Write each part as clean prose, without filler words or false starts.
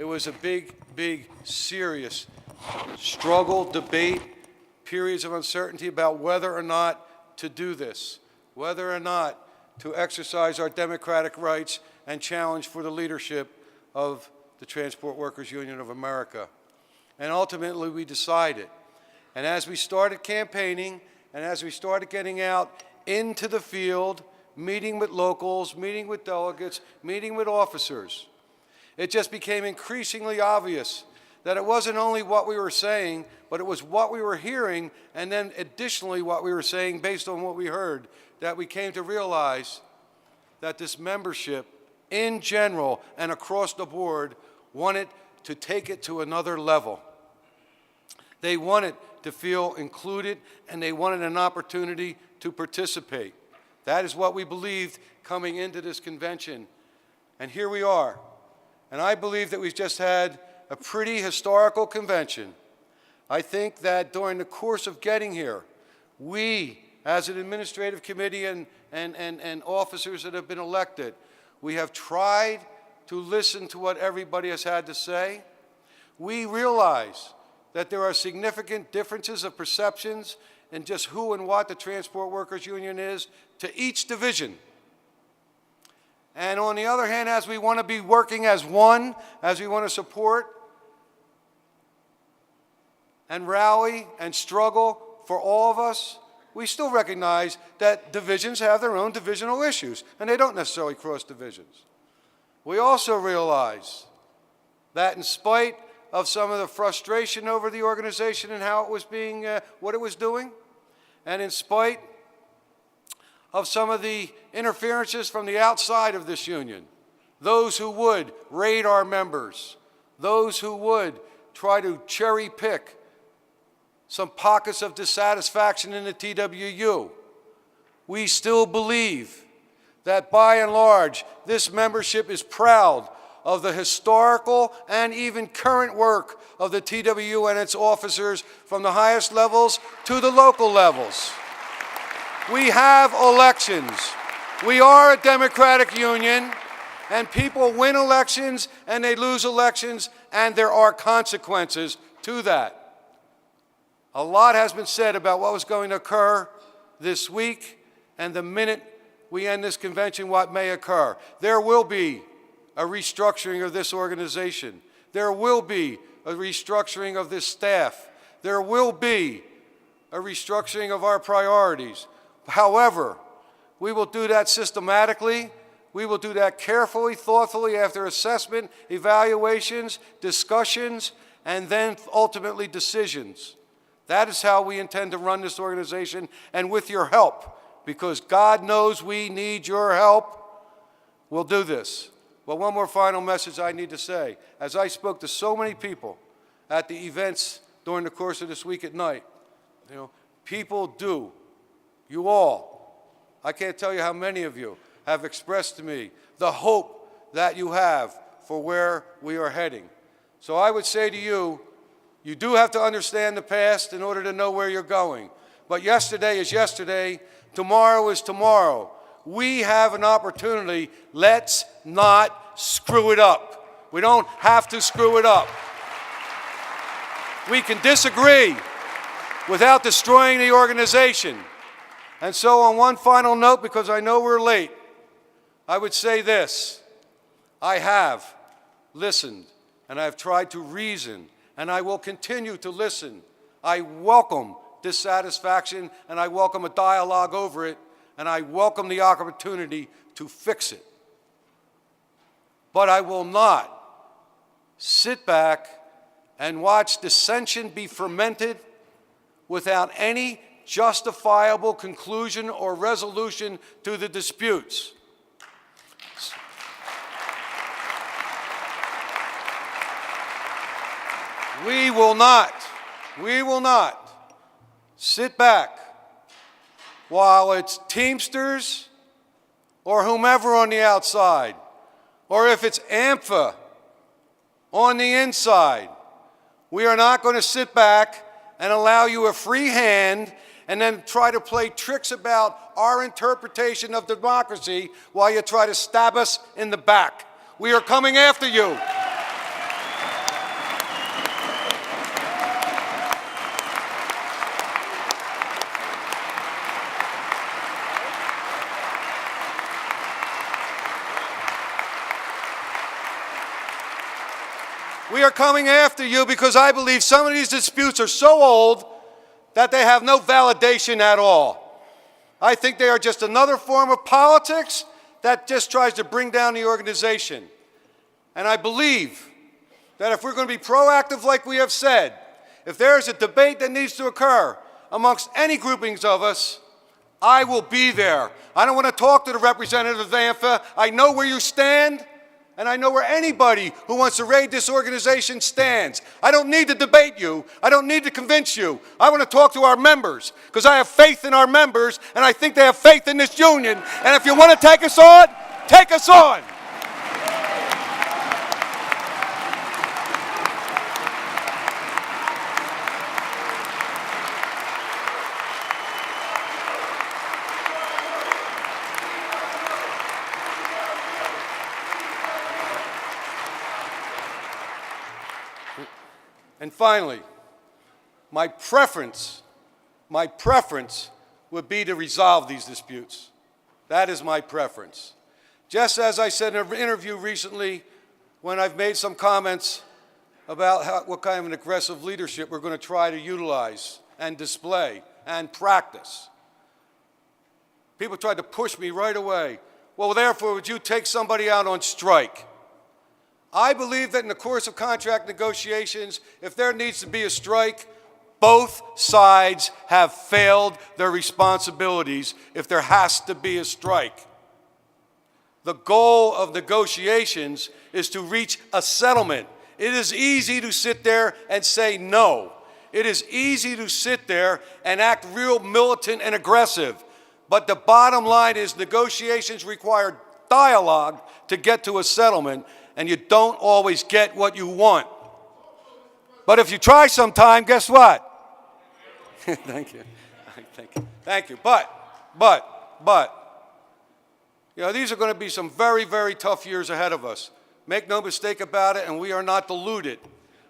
It was a big, serious struggle, debate, periods of uncertainty about whether or not to do this, whether or not to exercise our democratic rights and challenge for the leadership of the Transport Workers Union of America. And ultimately, we decided. And as we started campaigning, and as we started getting out into the field, meeting with locals, meeting with delegates, meeting with officers, it just became increasingly obvious that it wasn't only what we were saying, but it was what we were hearing, and then additionally what we were saying based on what we heard, that we came to realize that this membership in general and across the board wanted to take it to another level. They wanted to feel included, and they wanted an opportunity to participate. That is what we believed coming into this convention. And here we are. And I believe that we've just had a pretty historical convention. I think that during the course of getting here, we, as an administrative committee and officers that have been elected, we have tried to listen to what everybody has had to say. We realize that there are significant differences of perceptions in just who and what the Transport Workers Union is to each division. And on the other hand, as we want to be working as one, as we want to support and rally and struggle for all of us, we still recognize that divisions have their own divisional issues, and they don't necessarily cross divisions. We also realize that in spite of some of the frustration over the organization and how it was being, what it was doing, and in spite of some of the interferences from the outside of this union, those who would raid our members, those who would try to cherry pick some pockets of dissatisfaction in the TWU, we still believe that by and large, this membership is proud of the historical and even current work of the TWU and its officers from the highest levels to the local levels. We have elections. We are a democratic union, and people win elections and they lose elections, and there are consequences to that. A lot has been said about what was going to occur this week, and the minute we end this convention, what may occur. There will be a restructuring of this organization. There will be a restructuring of this staff. There will be a restructuring of our priorities. However, we will do that systematically. We will do that carefully, thoughtfully, after assessment, evaluations, discussions, and then ultimately decisions. That is how we intend to run this organization, and with your help, because God knows we need your help, we'll do this. But one more final message I need to say. As I spoke to so many people at the events during the course of this week at night, people do, you all, I can't tell you how many of you have expressed to me the hope that you have for where we are heading. So I would say to you, you do have to understand the past in order to know where you're going. But yesterday is yesterday, tomorrow is tomorrow. We have an opportunity. Let's not screw it up. We don't have to screw it up. We can disagree without destroying the organization. And so on one final note, because I know we're late, I would say this. I have listened, and I have tried to reason, and I will continue to listen. I welcome dissatisfaction, and I welcome a dialogue over it, and I welcome the opportunity to fix it. But I will not sit back and watch dissension be fermented without any justifiable conclusion or resolution to the disputes. We will not sit back while it's Teamsters or whomever on the outside, or if it's AMFA on the inside. We are not going to sit back and allow you a free hand and then try to play tricks about our interpretation of democracy while you try to stab us in the back. We are coming after you. We are coming after you because I believe some of these disputes are so old that they have no validation at all. I think they are just another form of politics that just tries to bring down the organization. And I believe that if we're going to be proactive like we have said, if there is a debate that needs to occur amongst any groupings of us, I will be there. I don't want to talk to the representative of ANFA. I know where you stand, and I know where anybody who wants to raid this organization stands. I don't need to debate you. I don't need to convince you. I want to talk to our members because I have faith in our members, and I think they have faith in this union. And if you want to take us on, take us on. And finally, my preference would be to resolve these disputes. That is my preference. Just as I said in an interview recently when I've made some comments about what kind of an aggressive leadership we're going to try to utilize and display and practice. People tried to push me right away. Well, therefore, would you take somebody out on strike? I believe that in the course of contract negotiations, if there needs to be a strike, both sides have failed their responsibilities if there has to be a strike. The goal of negotiations is to reach a settlement. It is easy to sit there and say no. It is easy to sit there and act real militant and aggressive. But the bottom line is negotiations require dialogue to get to a settlement, and you don't always get what you want. But if you try sometime, guess what? Thank you. Thank you. But, you know, these are going to be some very, very tough years ahead of us. Make no mistake about it, and we are not deluded.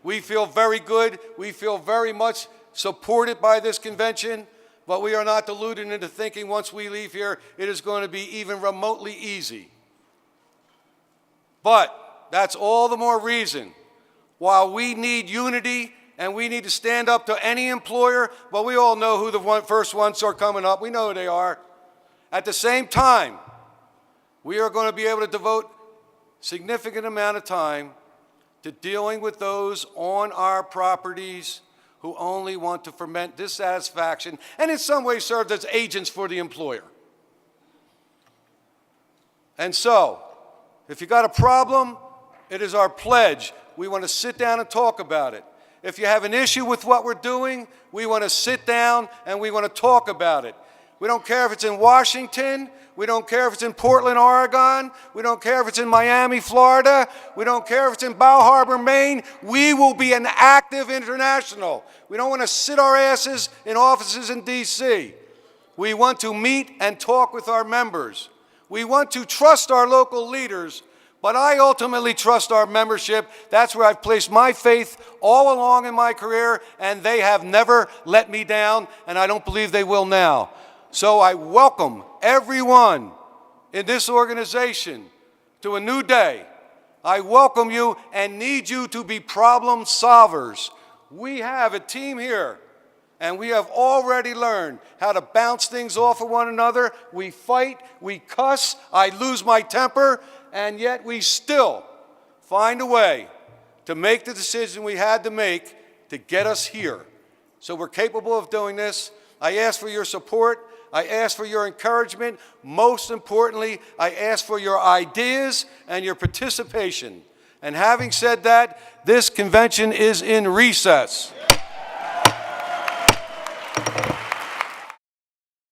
We feel very good. We feel very much supported by this convention, but we are not deluded into thinking once we leave here, it is going to be even remotely easy. But that's all the more reason while we need unity and we need to stand up to any employer. Well, we all know who the first ones are coming up. We know who they are. At the same time, we are going to be able to devote significant amount of time to dealing with those on our properties who only want to foment dissatisfaction and in some ways serve as agents for the employer. And so, if you got a problem, it is our pledge. We want to sit down and talk about it. If you have an issue with what we're doing, we want to sit down and we want to talk about it. We don't care if it's in Washington. We don't care if it's in Portland, Oregon. We don't care if it's in Miami, Florida. We don't care if it's in Bow Harbor, Maine. We will be an active international. We don't want to sit our asses in offices in D.C. We want to meet and talk with our members. We want to trust our local leaders, but I ultimately trust our membership. That's where I've placed my faith all along in my career, and they have never let me down, and I don't believe they will now. So I welcome everyone in this organization to a new day. I welcome you and need you to be problem solvers. We have a team here, and we have already learned how to bounce things off of one another. We fight, we cuss, I lose my temper, and yet we still find a way to make the decision we had to make to get us here. So we're capable of doing this. I ask for your support. I ask for your encouragement. Most importantly, I ask for your ideas and your participation. And having said that, this convention is in recess.